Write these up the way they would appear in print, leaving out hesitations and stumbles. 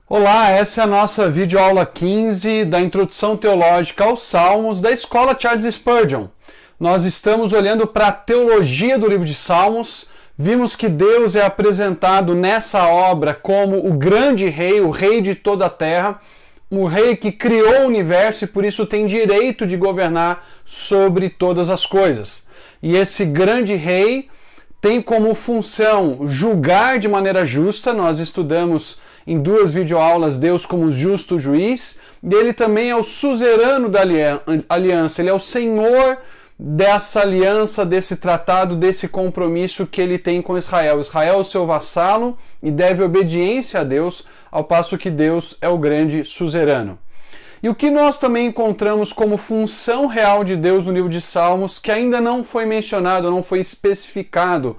Olá, essa é a nossa videoaula 15 da Introdução Teológica aos Salmos da Escola Charles Spurgeon. Nós estamos olhando para a teologia do livro de Salmos. Vimos que Deus é apresentado nessa obra como o grande rei, o rei de toda a terra, o rei que criou o universo e por isso tem direito de governar sobre todas as coisas. E esse grande rei tem como função julgar de maneira justa. Nós estudamos em 2 videoaulas Deus como justo juiz, e ele também é o suzerano da aliança, ele é o senhor dessa aliança, desse tratado, desse compromisso que ele tem com Israel. Israel é o seu vassalo e deve obediência a Deus, ao passo que Deus é o grande suzerano. E o que nós também encontramos como função real de Deus no livro de Salmos, que ainda não foi mencionado, não foi especificado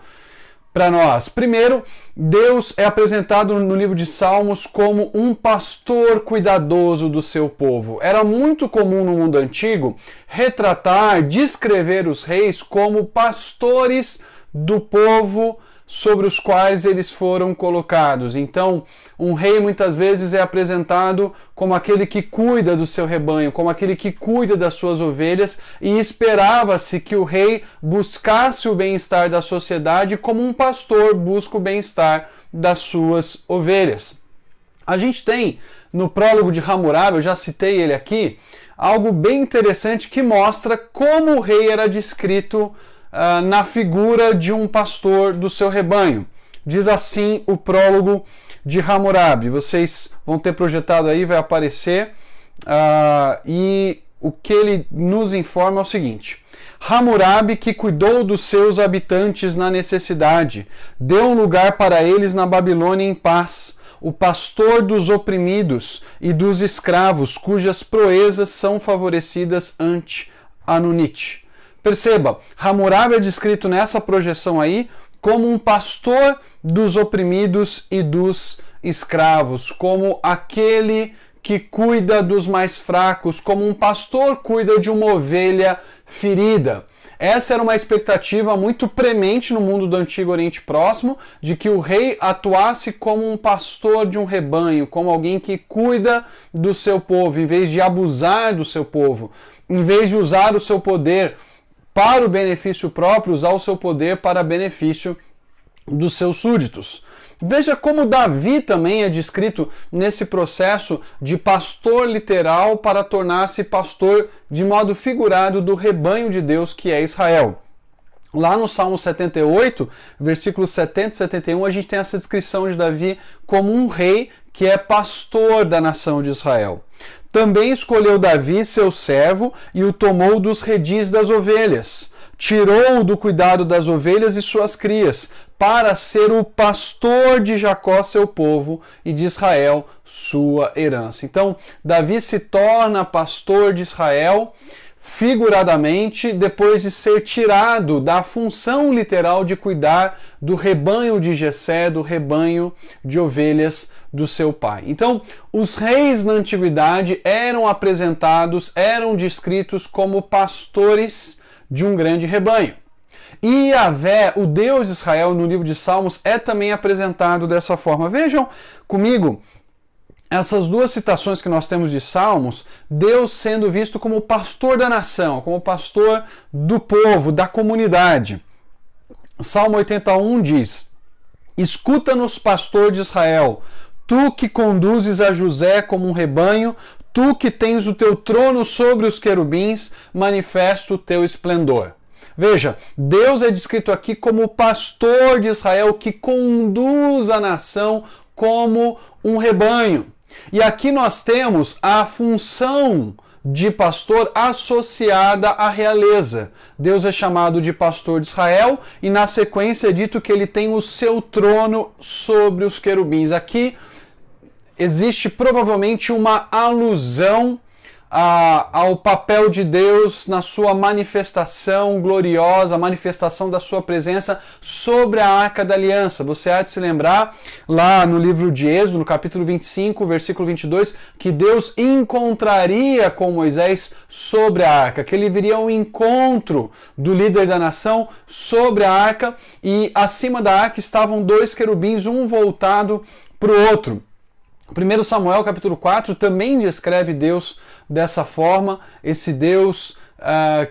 para nós. Primeiro, Deus é apresentado no livro de Salmos como um pastor cuidadoso do seu povo. Era muito comum no mundo antigo retratar, descrever os reis como pastores do povo sobre os quais eles foram colocados. Então, um rei muitas vezes é apresentado como aquele que cuida do seu rebanho, como aquele que cuida das suas ovelhas, e esperava-se que o rei buscasse o bem-estar da sociedade como um pastor busca o bem-estar das suas ovelhas. A gente tem, no prólogo de Hammurabi, eu já citei ele aqui, algo bem interessante que mostra como o rei era descrito na figura de um pastor do seu rebanho. Diz assim o prólogo de Hammurabi. Vocês vão ter projetado aí, vai aparecer. E o que ele nos informa é o seguinte: Hammurabi, que cuidou dos seus habitantes na necessidade, deu um lugar para eles na Babilônia em paz, o pastor dos oprimidos e dos escravos, cujas proezas são favorecidas ante Anunite. Perceba, Hammurabi é descrito nessa projeção aí como um pastor dos oprimidos e dos escravos, como aquele que cuida dos mais fracos, como um pastor cuida de uma ovelha ferida. Essa era uma expectativa muito premente no mundo do Antigo Oriente Próximo, de que o rei atuasse como um pastor de um rebanho, como alguém que cuida do seu povo, em vez de abusar do seu povo, em vez de usar o seu poder para o benefício próprio, usar o seu poder para benefício dos seus súditos. Veja como Davi também é descrito nesse processo de pastor literal para tornar-se pastor de modo figurado do rebanho de Deus que é Israel. Lá no Salmo 78, versículos 70 e 71, a gente tem essa descrição de Davi como um rei que é pastor da nação de Israel. Também escolheu Davi, seu servo, e o tomou dos redis das ovelhas. Tirou-o do cuidado das ovelhas e suas crias, para ser o pastor de Jacó, seu povo, e de Israel, sua herança. Então, Davi se torna pastor de Israel, figuradamente, depois de ser tirado da função literal de cuidar do rebanho de Jessé, do rebanho de ovelhas do seu pai. Então, os reis na antiguidade eram apresentados, eram descritos como pastores de um grande rebanho. E Yahvé, o Deus de Israel, no livro de Salmos, é também apresentado dessa forma. Vejam comigo essas duas citações que nós temos de Salmos, Deus sendo visto como pastor da nação, como pastor do povo, da comunidade. Salmo 81 diz: Escuta-nos, pastor de Israel, tu que conduzes a José como um rebanho, tu que tens o teu trono sobre os querubins, manifesta o teu esplendor. Veja, Deus é descrito aqui como o pastor de Israel que conduz a nação como um rebanho. E aqui nós temos a função de pastor associada à realeza. Deus é chamado de pastor de Israel e na sequência é dito que ele tem o seu trono sobre os querubins. Aqui existe provavelmente uma alusão ao papel de Deus na sua manifestação gloriosa, a manifestação da sua presença sobre a Arca da Aliança. Você há de se lembrar, lá no livro de Êxodo, no capítulo 25, versículo 22, que Deus encontraria com Moisés sobre a Arca, que ele viria ao encontro do líder da nação sobre a Arca, e acima da Arca estavam 2 querubins, um voltado para o outro. 1 Samuel capítulo 4 também descreve Deus dessa forma, esse Deus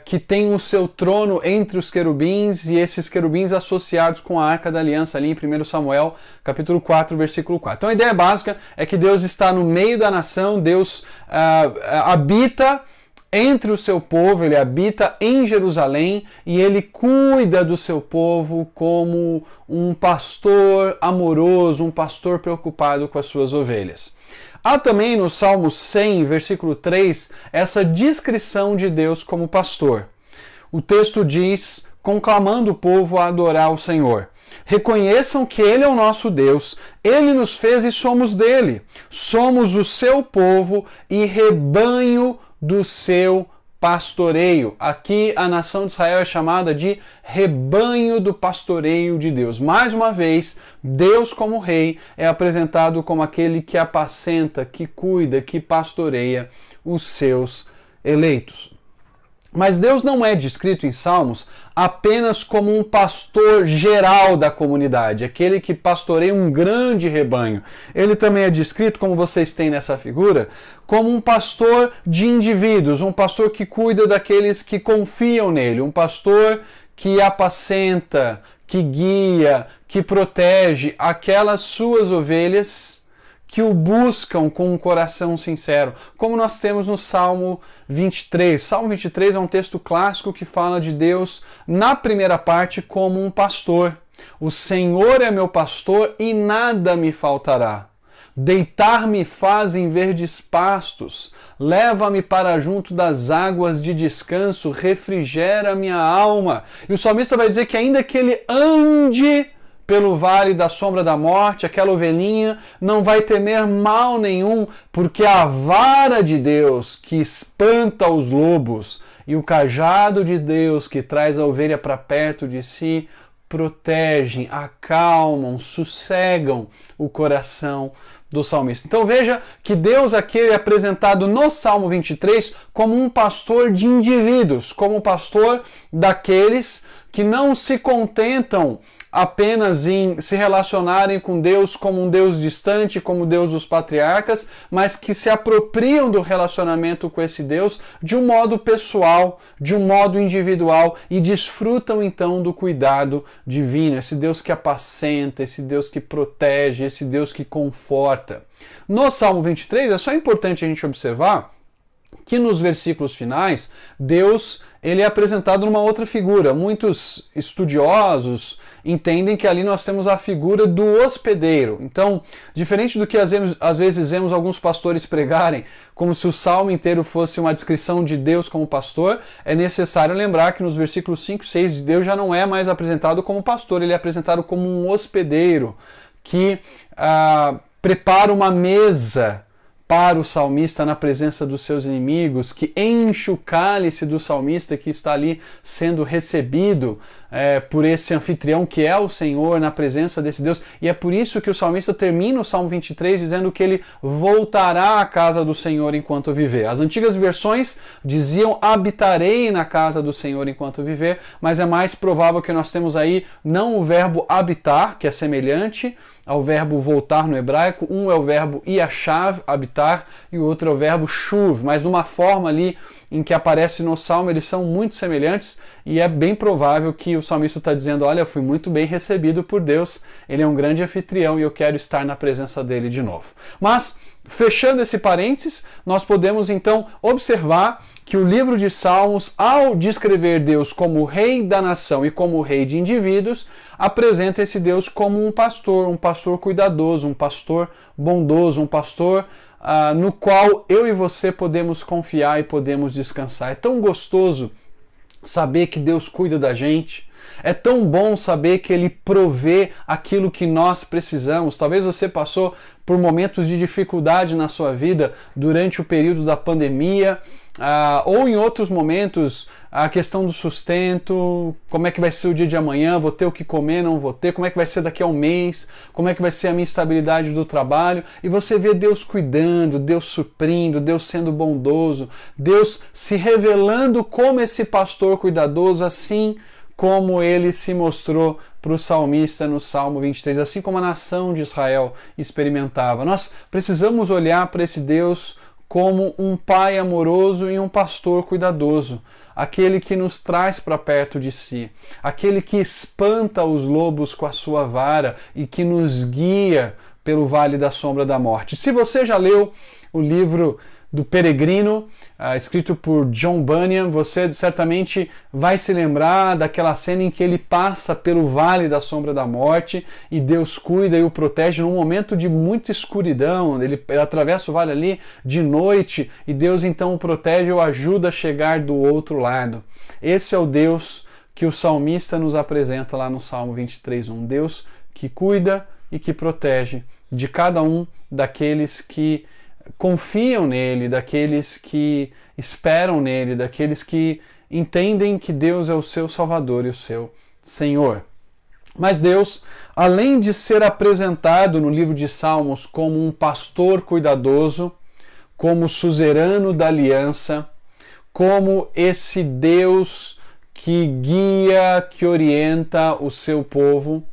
que tem o seu trono entre os querubins e esses querubins associados com a Arca da Aliança ali em 1 Samuel capítulo 4, versículo 4. Então a ideia básica é que Deus está no meio da nação, Deus habita entre o seu povo, ele habita em Jerusalém e ele cuida do seu povo como um pastor amoroso, um pastor preocupado com as suas ovelhas. Há também no Salmo 100, versículo 3, essa descrição de Deus como pastor. O texto diz, conclamando o povo a adorar o Senhor: reconheçam que Ele é o nosso Deus, Ele nos fez e somos dele. Somos o seu povo e rebanho do seu pastoreio. Aqui a nação de Israel é chamada de rebanho do pastoreio de Deus. Mais uma vez, Deus como rei é apresentado como aquele que apacenta, que cuida, que pastoreia os seus eleitos. Mas Deus não é descrito em Salmos apenas como um pastor geral da comunidade, aquele que pastoreia um grande rebanho. Ele também é descrito, como vocês têm nessa figura, como um pastor de indivíduos, um pastor que cuida daqueles que confiam nele, um pastor que apacenta, que guia, que protege aquelas suas ovelhas que o buscam com um coração sincero, como nós temos no Salmo 23. Salmo 23 é um texto clássico que fala de Deus, na primeira parte, como um pastor. O Senhor é meu pastor e nada me faltará. Deitar-me faz em verdes pastos, leva-me para junto das águas de descanso, refrigera minha alma. E o salmista vai dizer que ainda que ele ande pelo vale da sombra da morte, aquela ovelhinha não vai temer mal nenhum, porque a vara de Deus que espanta os lobos e o cajado de Deus que traz a ovelha para perto de si protegem, acalmam, sossegam o coração do salmista. Então veja que Deus aqui é apresentado no Salmo 23 como um pastor de indivíduos, como um pastor daqueles que não se contentam apenas em se relacionarem com Deus como um Deus distante, como o Deus dos patriarcas, mas que se apropriam do relacionamento com esse Deus de um modo pessoal, de um modo individual e desfrutam então do cuidado divino, esse Deus que apacenta, esse Deus que protege, esse Deus que conforta. No Salmo 23 é só importante a gente observar que nos versículos finais, Deus ele é apresentado numa outra figura. Muitos estudiosos entendem que ali nós temos a figura do hospedeiro. Então, diferente do que às vezes vemos alguns pastores pregarem, como se o salmo inteiro fosse uma descrição de Deus como pastor, é necessário lembrar que nos versículos 5 e 6 Deus já não é mais apresentado como pastor, ele é apresentado como um hospedeiro que prepara uma mesa para o salmista na presença dos seus inimigos, que enche o cálice do salmista que está ali sendo recebido por esse anfitrião que é o Senhor, na presença desse Deus. E é por isso que o salmista termina o Salmo 23 dizendo que ele voltará à casa do Senhor enquanto viver. As antigas versões diziam habitarei na casa do Senhor enquanto viver, mas é mais provável que nós temos aí não o verbo habitar, que é semelhante ao verbo voltar no hebraico. Um é o verbo yashav, habitar, e o outro é o verbo shuv, mas numa forma ali em que aparece no Salmo, eles são muito semelhantes, e é bem provável que o salmista está dizendo, olha, eu fui muito bem recebido por Deus, ele é um grande anfitrião e eu quero estar na presença dele de novo. Mas, fechando esse parênteses, nós podemos então observar que o livro de Salmos, ao descrever Deus como o rei da nação e como o rei de indivíduos, apresenta esse Deus como um pastor cuidadoso, um pastor bondoso, um pastor no qual eu e você podemos confiar e podemos descansar. É tão gostoso saber que Deus cuida da gente. É tão bom saber que Ele provê aquilo que nós precisamos. Talvez você passou por momentos de dificuldade na sua vida durante o período da pandemia, ou em outros momentos, a questão do sustento, como é que vai ser o dia de amanhã, vou ter o que comer, não vou ter, como é que vai ser daqui a um mês, como é que vai ser a minha estabilidade do trabalho, e você vê Deus cuidando, Deus suprindo, Deus sendo bondoso, Deus se revelando como esse pastor cuidadoso, assim como ele se mostrou para o salmista no Salmo 23, assim como a nação de Israel experimentava. Nós precisamos olhar para esse Deus como um pai amoroso e um pastor cuidadoso, aquele que nos traz para perto de si, aquele que espanta os lobos com a sua vara e que nos guia pelo vale da sombra da morte. Se você já leu o livro do Peregrino, escrito por John Bunyan, você certamente vai se lembrar daquela cena em que ele passa pelo vale da sombra da morte e Deus cuida e o protege num momento de muita escuridão. Ele atravessa o vale ali de noite e Deus então o protege e o ajuda a chegar do outro lado. Esse é o Deus que o salmista nos apresenta lá no Salmo 23, um Deus que cuida e que protege de cada um daqueles que confiam nele, daqueles que esperam nele, daqueles que entendem que Deus é o seu Salvador e o seu Senhor. Mas Deus, além de ser apresentado no livro de Salmos como um pastor cuidadoso, como suzerano da aliança, como esse Deus que guia, que orienta o seu povo,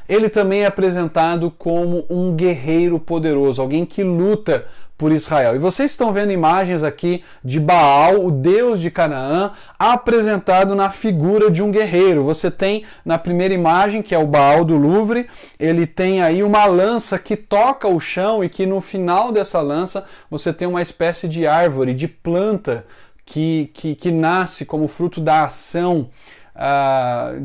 ele também é apresentado como um guerreiro poderoso, alguém que luta por Israel. E vocês estão vendo imagens aqui de Baal, o deus de Canaã, apresentado na figura de um guerreiro. Você tem na primeira imagem, que é o Baal do Louvre, ele tem aí uma lança que toca o chão e que no final dessa lança você tem uma espécie de árvore, de planta que nasce como fruto da ação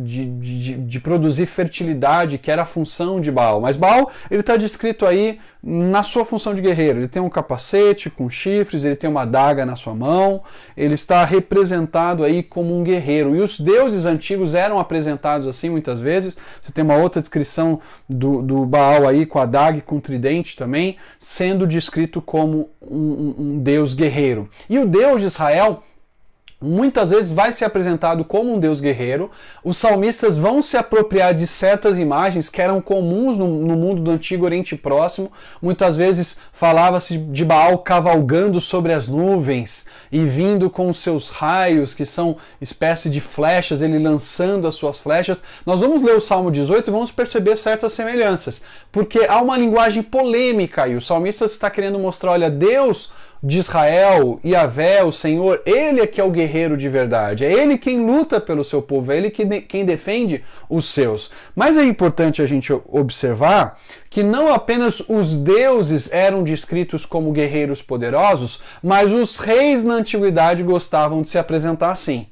de produzir fertilidade, que era a função de Baal. Mas Baal, ele está descrito aí na sua função de guerreiro. Ele tem um capacete com chifres, ele tem uma adaga na sua mão, ele está representado aí como um guerreiro. E os deuses antigos eram apresentados assim muitas vezes. Você tem uma outra descrição do Baal aí com a adaga e com o tridente também, sendo descrito como um deus guerreiro. E o Deus de Israel muitas vezes vai ser apresentado como um Deus guerreiro. Os salmistas vão se apropriar de certas imagens que eram comuns no mundo do Antigo Oriente Próximo. Muitas vezes falava-se de Baal cavalgando sobre as nuvens e vindo com os seus raios, que são espécie de flechas, ele lançando as suas flechas. Nós vamos ler o Salmo 18 e vamos perceber certas semelhanças, porque há uma linguagem polêmica e o salmista está querendo mostrar, olha, Deus de Israel, Yahvé, o Senhor, ele é que é o guerreiro de verdade, é ele quem luta pelo seu povo, é ele quem defende os seus. Mas é importante a gente observar que não apenas os deuses eram descritos como guerreiros poderosos, mas os reis na antiguidade gostavam de se apresentar assim.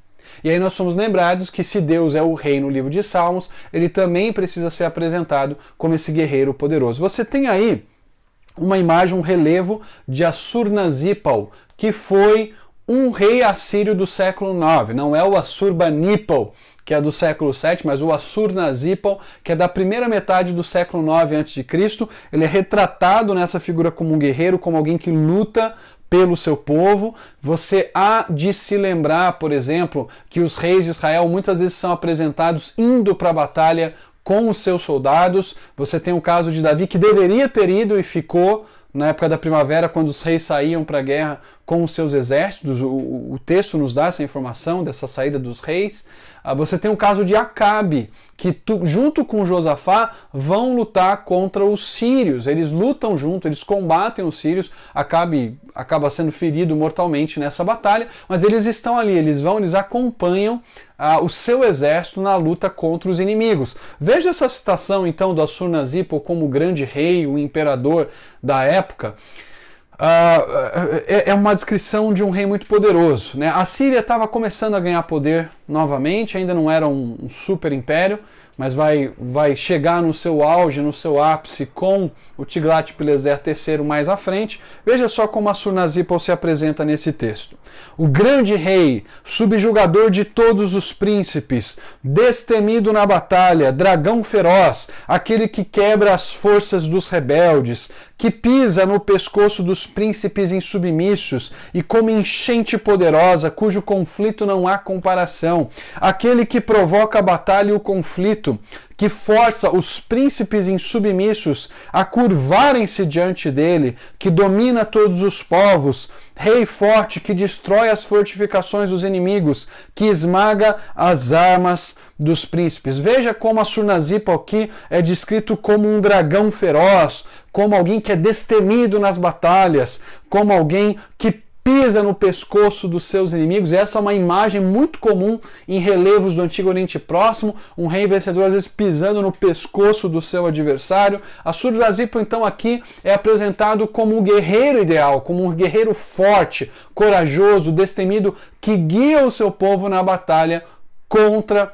E aí nós somos lembrados que se Deus é o rei no livro de Salmos, ele também precisa ser apresentado como esse guerreiro poderoso. Você tem aí uma imagem, um relevo de Assur-nazipal, que foi um rei assírio do século IX. Não é o Assurbanipal, que é do século VII, mas o Assur-nazipal, que é da primeira metade do século IX a.C. Ele é retratado nessa figura como um guerreiro, como alguém que luta pelo seu povo. Você há de se lembrar, por exemplo, que os reis de Israel muitas vezes são apresentados indo para a batalha com os seus soldados. Você tem o caso de Davi, que deveria ter ido e ficou na época da primavera, quando os reis saíam para a guerra com os seus exércitos. O texto nos dá essa informação dessa saída dos reis. Você tem o caso de Acabe, que junto com Josafá vão lutar contra os sírios. Eles lutam junto, eles combatem os sírios. Acabe acaba sendo ferido mortalmente nessa batalha, mas eles estão ali, eles acompanham o seu exército na luta contra os inimigos. Veja essa citação então do Assur-nazipal como o grande rei, o imperador da época. É uma descrição de um rei muito poderoso, né? A Síria estava começando a ganhar poder novamente, ainda não era um super império, mas vai chegar no seu auge, no seu ápice com o Tiglat-Pileser III mais à frente. Veja só como Assur-nazipal se apresenta nesse texto. O grande rei, subjugador de todos os príncipes, destemido na batalha, dragão feroz, aquele que quebra as forças dos rebeldes, que pisa no pescoço dos príncipes insubmissos e como enchente poderosa, cujo conflito não há comparação, aquele que provoca a batalha e o conflito, que força os príncipes insubmissos a curvarem-se diante dele, que domina todos os povos, Rei forte que destrói as fortificações dos inimigos, que esmaga as armas dos príncipes. Veja como Assur-Nazipa aqui é descrito como um dragão feroz, como alguém que é destemido nas batalhas, como alguém que pisa no pescoço dos seus inimigos. E essa é uma imagem muito comum em relevos do Antigo Oriente Próximo, um rei vencedor às vezes pisando no pescoço do seu adversário. Assur-Nazipa então aqui é apresentado como um guerreiro ideal, como um guerreiro forte, corajoso, destemido, que guia o seu povo na batalha contra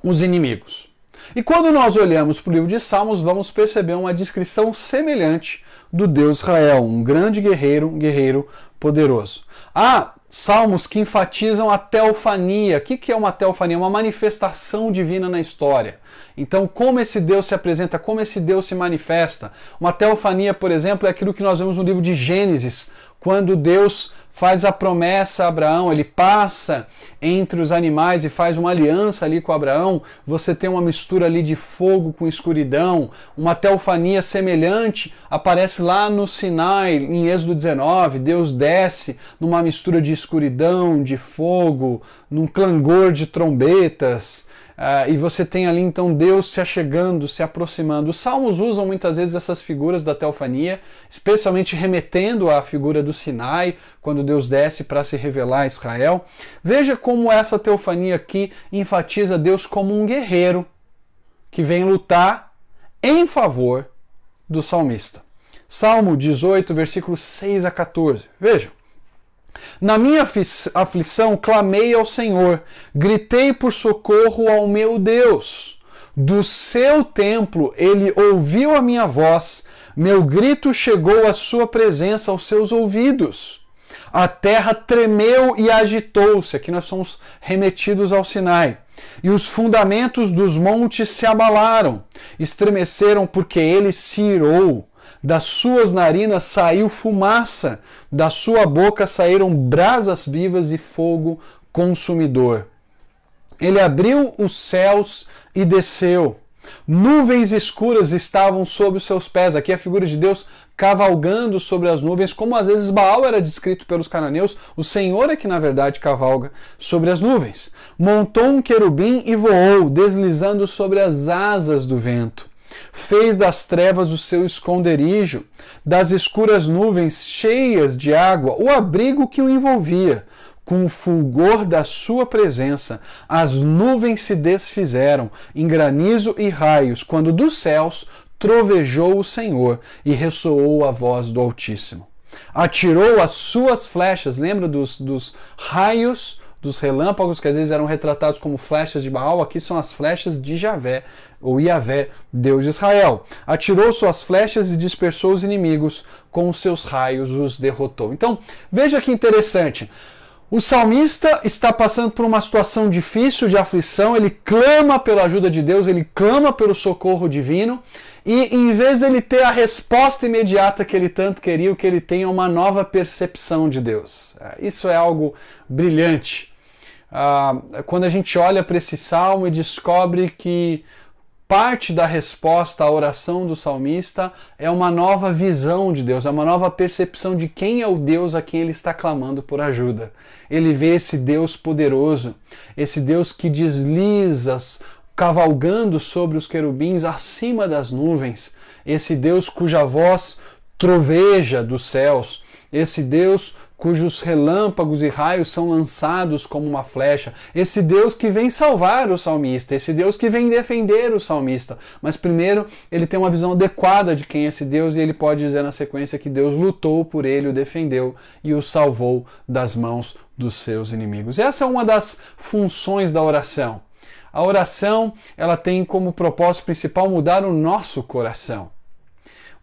os inimigos. E quando nós olhamos para o livro de Salmos, vamos perceber uma descrição semelhante do Deus Israel, um grande guerreiro, um guerreiro poderoso. Há salmos que enfatizam a teofania. O que é uma teofania? Uma manifestação divina na história. Então, como esse Deus se apresenta, como esse Deus se manifesta. Uma teofania, por exemplo, é aquilo que nós vemos no livro de Gênesis, quando Deus faz a promessa a Abraão, ele passa entre os animais e faz uma aliança ali com Abraão. Você tem uma mistura ali de fogo com escuridão. Uma teofania semelhante aparece lá no Sinai, em Êxodo 19. Deus desce numa mistura de escuridão, de fogo, num clangor de trombetas. E você tem ali então Deus se achegando, se aproximando. Os salmos usam muitas vezes essas figuras da teofania, especialmente remetendo à figura do Sinai, quando Deus desce para se revelar a Israel. Veja como essa teofania aqui enfatiza Deus como um guerreiro que vem lutar em favor do salmista. Salmo 18, versículos 6 a 14. Vejam. Na minha aflição clamei ao Senhor, gritei por socorro ao meu Deus. Do seu templo ele ouviu a minha voz, meu grito chegou à sua presença, aos seus ouvidos. A terra tremeu e agitou-se, aqui nós somos remetidos ao Sinai. E os fundamentos dos montes se abalaram, estremeceram porque ele se irou. Das suas narinas saiu fumaça, da sua boca saíram brasas vivas e fogo consumidor. Ele abriu os céus e desceu. Nuvens escuras estavam sob os seus pés. Aqui é a figura de Deus cavalgando sobre as nuvens, como às vezes Baal era descrito pelos cananeus, o Senhor é que na verdade cavalga sobre as nuvens. Montou um querubim e voou, deslizando sobre as asas do vento. Fez das trevas o seu esconderijo, das escuras nuvens cheias de água, o abrigo que o envolvia. Com o fulgor da sua presença, as nuvens se desfizeram em granizo e raios, quando dos céus trovejou o Senhor e ressoou a voz do Altíssimo. Atirou as suas flechas, lembra dos raios, dos relâmpagos que às vezes eram retratados como flechas de Baal? Aqui são as flechas de Javé, ou Iavé, Deus de Israel. Atirou suas flechas e dispersou os inimigos, com os seus raios os derrotou. Então, veja que interessante. O salmista está passando por uma situação difícil de aflição, ele clama pela ajuda de Deus, ele clama pelo socorro divino, e em vez dele ter a resposta imediata que ele tanto queria, o que ele tem é uma nova percepção de Deus. Isso é algo brilhante. Quando a gente olha para esse salmo e descobre que parte da resposta à oração do salmista é uma nova visão de Deus, é uma nova percepção de quem é o Deus a quem ele está clamando por ajuda. Ele vê esse Deus poderoso, esse Deus que desliza, cavalgando sobre os querubins acima das nuvens, esse Deus cuja voz troveja dos céus, esse Deus cujos relâmpagos e raios são lançados como uma flecha, esse Deus que vem salvar o salmista, esse Deus que vem defender o salmista. Mas primeiro ele tem uma visão adequada de quem é esse Deus e ele pode dizer na sequência que Deus lutou por ele, o defendeu e o salvou das mãos dos seus inimigos. Essa é uma das funções da oração. A oração, ela tem como propósito principal mudar o nosso coração,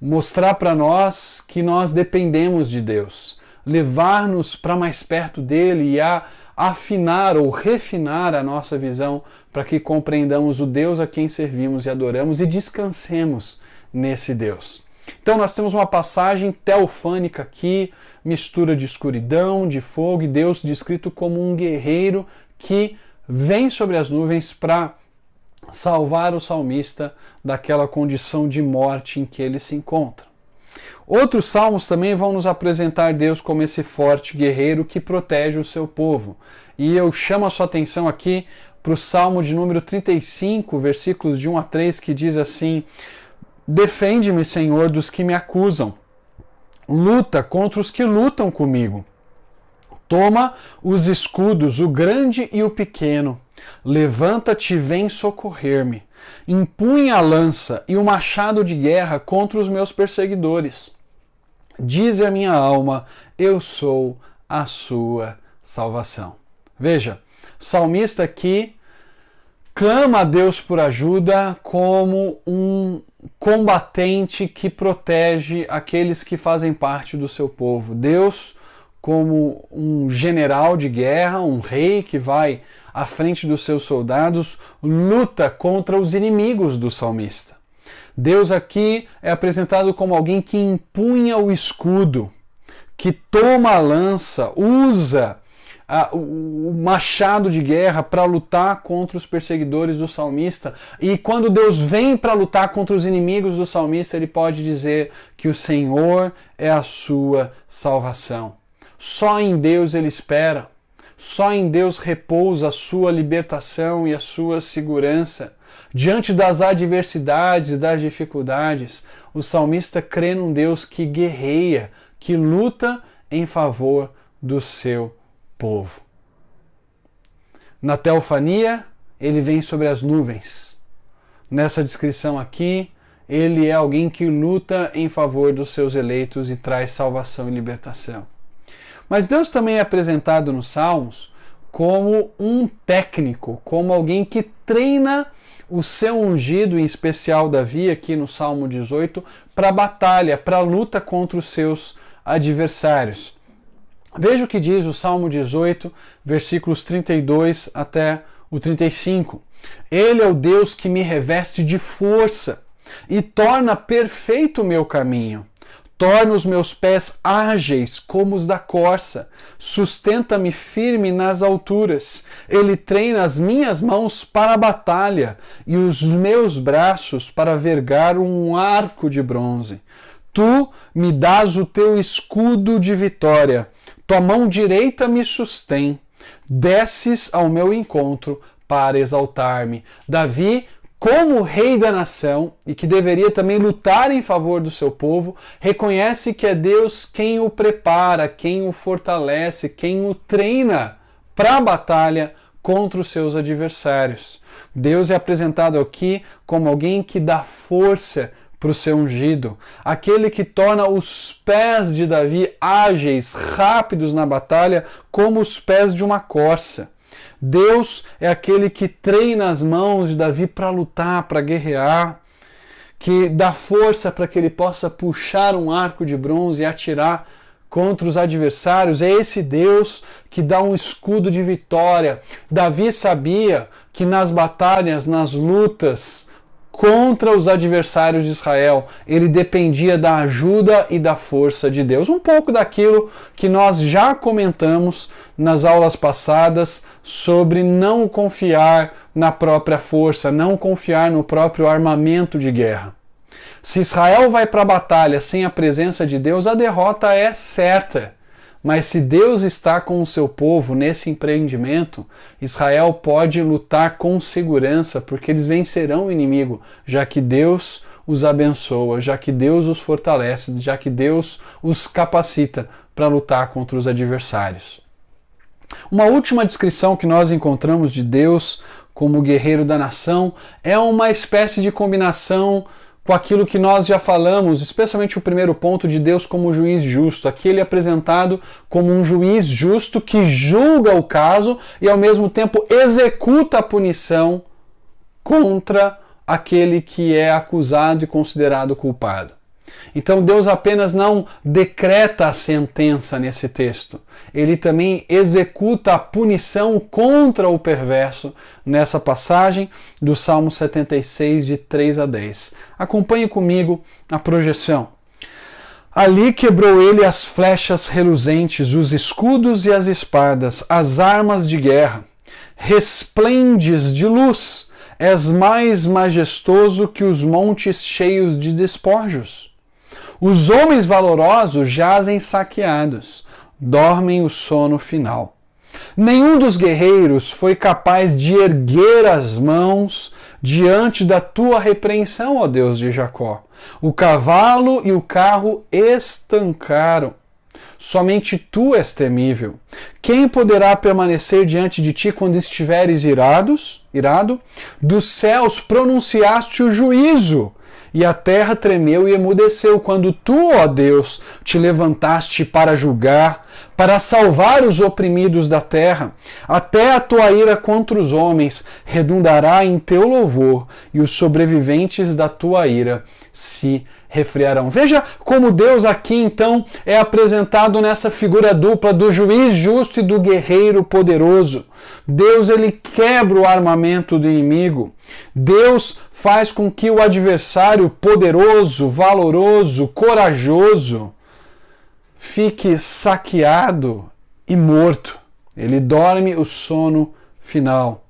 mostrar para nós que nós dependemos de Deus, levar-nos para mais perto dele e a afinar ou refinar a nossa visão para que compreendamos o Deus a quem servimos e adoramos e descansemos nesse Deus. Então nós temos uma passagem teofânica aqui, mistura de escuridão, de fogo e Deus descrito como um guerreiro que vem sobre as nuvens para salvar o salmista daquela condição de morte em que ele se encontra. Outros salmos também vão nos apresentar Deus como esse forte guerreiro que protege o seu povo. E eu chamo a sua atenção aqui para o Salmo de número 35, versículos de 1 a 3, que diz assim: defende-me, Senhor, dos que me acusam. Luta contra os que lutam comigo. Toma os escudos, o grande e o pequeno. Levanta-te e vem socorrer-me. Empunha a lança e o machado de guerra contra os meus perseguidores. Diz a minha alma, eu sou a sua salvação. Veja, o salmista aqui clama a Deus por ajuda como um combatente que protege aqueles que fazem parte do seu povo. Deus, como um general de guerra, um rei que vai à frente dos seus soldados, luta contra os inimigos do salmista. Deus aqui é apresentado como alguém que empunha o escudo, que toma a lança, usa o machado de guerra para lutar contra os perseguidores do salmista. E quando Deus vem para lutar contra os inimigos do salmista, ele pode dizer que o Senhor é a sua salvação. Só em Deus ele espera. Só em Deus repousa a sua libertação e a sua segurança. Diante das adversidades e das dificuldades, o salmista crê num Deus que guerreia, que luta em favor do seu povo. Na teofania, ele vem sobre as nuvens. Nessa descrição aqui, ele é alguém que luta em favor dos seus eleitos e traz salvação e libertação. Mas Deus também é apresentado nos Salmos como um técnico, como alguém que treina o seu ungido, em especial Davi, aqui no Salmo 18, para a batalha, para a luta contra os seus adversários. Veja o que diz o Salmo 18, versículos 32 até o 35. Ele é o Deus que me reveste de força e torna perfeito o meu caminho. Torna os meus pés ágeis como os da corça. Sustenta-me firme nas alturas. Ele treina as minhas mãos para a batalha e os meus braços para vergar um arco de bronze. Tu me dás o teu escudo de vitória. Tua mão direita me sustém. Desces ao meu encontro para exaltar-me. Davi, como rei da nação e que deveria também lutar em favor do seu povo, reconhece que é Deus quem o prepara, quem o fortalece, quem o treina para a batalha contra os seus adversários. Deus é apresentado aqui como alguém que dá força para o seu ungido, aquele que torna os pés de Davi ágeis, rápidos na batalha, como os pés de uma corça. Deus é aquele que treina as mãos de Davi para lutar, para guerrear, que dá força para que ele possa puxar um arco de bronze e atirar contra os adversários. É esse Deus que dá um escudo de vitória. Davi sabia que nas batalhas, nas lutas contra os adversários de Israel, ele dependia da ajuda e da força de Deus. Um pouco daquilo que nós já comentamos nas aulas passadas sobre não confiar na própria força, não confiar no próprio armamento de guerra. Se Israel vai para a batalha sem a presença de Deus, a derrota é certa. Mas se Deus está com o seu povo nesse empreendimento, Israel pode lutar com segurança, porque eles vencerão o inimigo, já que Deus os abençoa, já que Deus os fortalece, já que Deus os capacita para lutar contra os adversários. Uma última descrição que nós encontramos de Deus como guerreiro da nação é uma espécie de combinação com aquilo que nós já falamos, especialmente o primeiro ponto de Deus como juiz justo. Aqui ele é apresentado como um juiz justo que julga o caso e ao mesmo tempo executa a punição contra aquele que é acusado e considerado culpado. Então Deus apenas não decreta a sentença nesse texto, ele também executa a punição contra o perverso nessa passagem do Salmo 76, de 3 a 10. Acompanhe comigo a projeção. Ali quebrou ele as flechas reluzentes, os escudos e as espadas, as armas de guerra. Resplendes de luz, és mais majestoso que os montes cheios de despojos. Os homens valorosos jazem saqueados, dormem o sono final. Nenhum dos guerreiros foi capaz de erguer as mãos diante da tua repreensão, ó Deus de Jacó. O cavalo e o carro estancaram. Somente tu és temível. Quem poderá permanecer diante de ti quando estiveres irado? Dos céus pronunciaste o juízo, e a terra tremeu e emudeceu quando tu, ó Deus, te levantaste para julgar, para salvar os oprimidos da terra. Até a tua ira contra os homens redundará em teu louvor, e os sobreviventes da tua ira se refriarão. Veja como Deus aqui então é apresentado nessa figura dupla do juiz justo e do guerreiro poderoso. Deus, ele quebra o armamento do inimigo. Deus faz com que o adversário poderoso, valoroso, corajoso fique saqueado e morto. Ele dorme o sono final.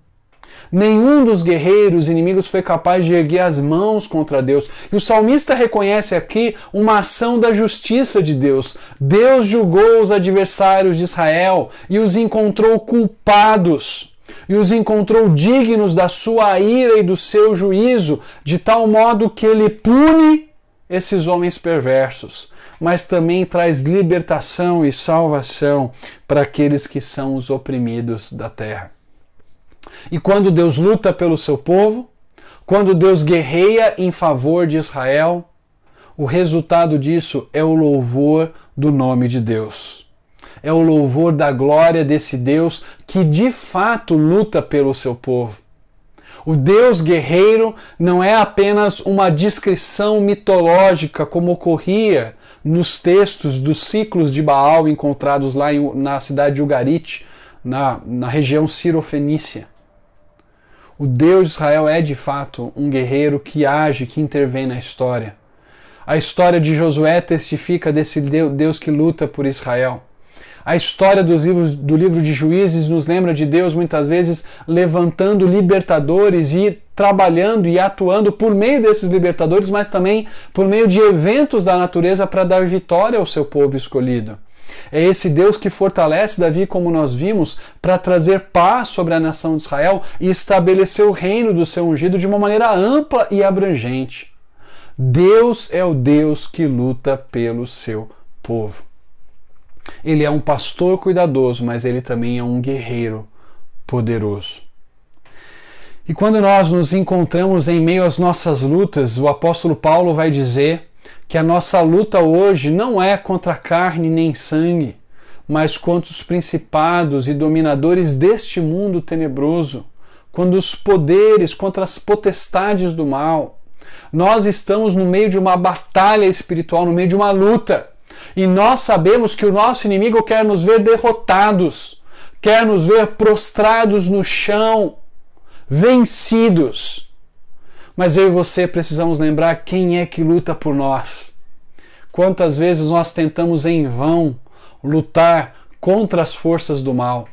Nenhum dos guerreiros inimigos foi capaz de erguer as mãos contra Deus. E o salmista reconhece aqui uma ação da justiça de Deus. Deus julgou os adversários de Israel e os encontrou culpados. E os encontrou dignos da sua ira e do seu juízo, de tal modo que ele pune esses homens perversos, mas também traz libertação e salvação para aqueles que são os oprimidos da terra. E quando Deus luta pelo seu povo, quando Deus guerreia em favor de Israel, o resultado disso é o louvor do nome de Deus. É o louvor da glória desse Deus que de fato luta pelo seu povo. O Deus guerreiro não é apenas uma descrição mitológica como ocorria nos textos dos ciclos de Baal encontrados lá na cidade de Ugarit, na região Ciro-Fenícia. O Deus de Israel é de fato um guerreiro que age, que intervém na história. A história de Josué testifica desse Deus que luta por Israel. A história do livro de Juízes nos lembra de Deus muitas vezes levantando libertadores e trabalhando e atuando por meio desses libertadores, mas também por meio de eventos da natureza para dar vitória ao seu povo escolhido. É esse Deus que fortalece Davi, como nós vimos, para trazer paz sobre a nação de Israel e estabelecer o reino do seu ungido de uma maneira ampla e abrangente. Deus é o Deus que luta pelo seu povo. Ele é um pastor cuidadoso, mas ele também é um guerreiro poderoso. E quando nós nos encontramos em meio às nossas lutas, o apóstolo Paulo vai dizer que a nossa luta hoje não é contra carne nem sangue, mas contra os principados e dominadores deste mundo tenebroso, contra os poderes, contra as potestades do mal. Nós estamos no meio de uma batalha espiritual, no meio de uma luta. E nós sabemos que o nosso inimigo quer nos ver derrotados, quer nos ver prostrados no chão, vencidos. Mas eu e você precisamos lembrar quem é que luta por nós. Quantas vezes nós tentamos em vão lutar contra as forças do mal.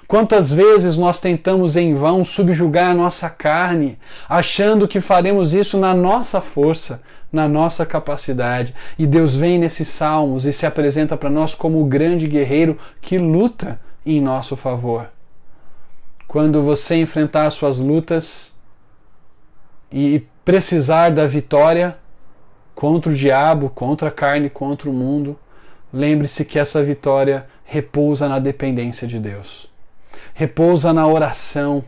Quantas vezes nós tentamos em vão subjugar a nossa carne, achando que faremos isso na nossa força, na nossa capacidade. E Deus vem nesses salmos e se apresenta para nós como o grande guerreiro que luta em nosso favor. Quando você enfrentar as suas lutas e precisar da vitória contra o diabo, contra a carne, contra o mundo, lembre-se que essa vitória repousa na dependência de Deus. Repousa na oração.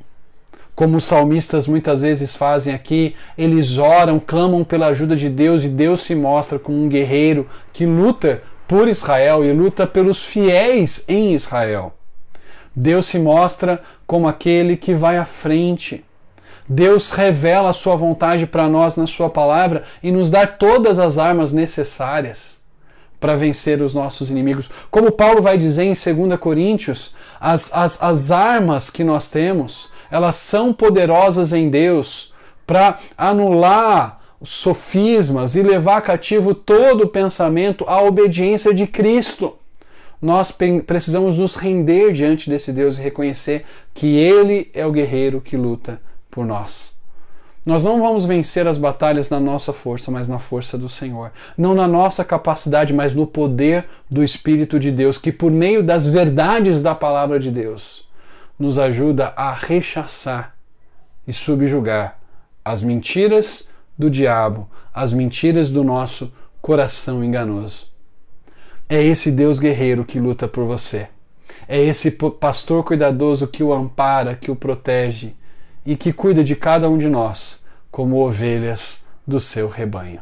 Como os salmistas muitas vezes fazem aqui, eles oram, clamam pela ajuda de Deus e Deus se mostra como um guerreiro que luta por Israel e luta pelos fiéis em Israel. Deus se mostra como aquele que vai à frente. Deus revela a sua vontade para nós na sua palavra e nos dá todas as armas necessárias para vencer os nossos inimigos. Como Paulo vai dizer em 2 Coríntios, as armas que nós temos, elas são poderosas em Deus para anular os sofismas e levar cativo todo o pensamento à obediência de Cristo. Nós precisamos nos render diante desse Deus e reconhecer que Ele é o guerreiro que luta por nós. Nós não vamos vencer as batalhas na nossa força, mas na força do Senhor. Não na nossa capacidade, mas no poder do Espírito de Deus, que por meio das verdades da palavra de Deus, nos ajuda a rechaçar e subjugar as mentiras do diabo, as mentiras do nosso coração enganoso. É esse Deus guerreiro que luta por você. É esse pastor cuidadoso que o ampara, que o protege e que cuida de cada um de nós como ovelhas do seu rebanho.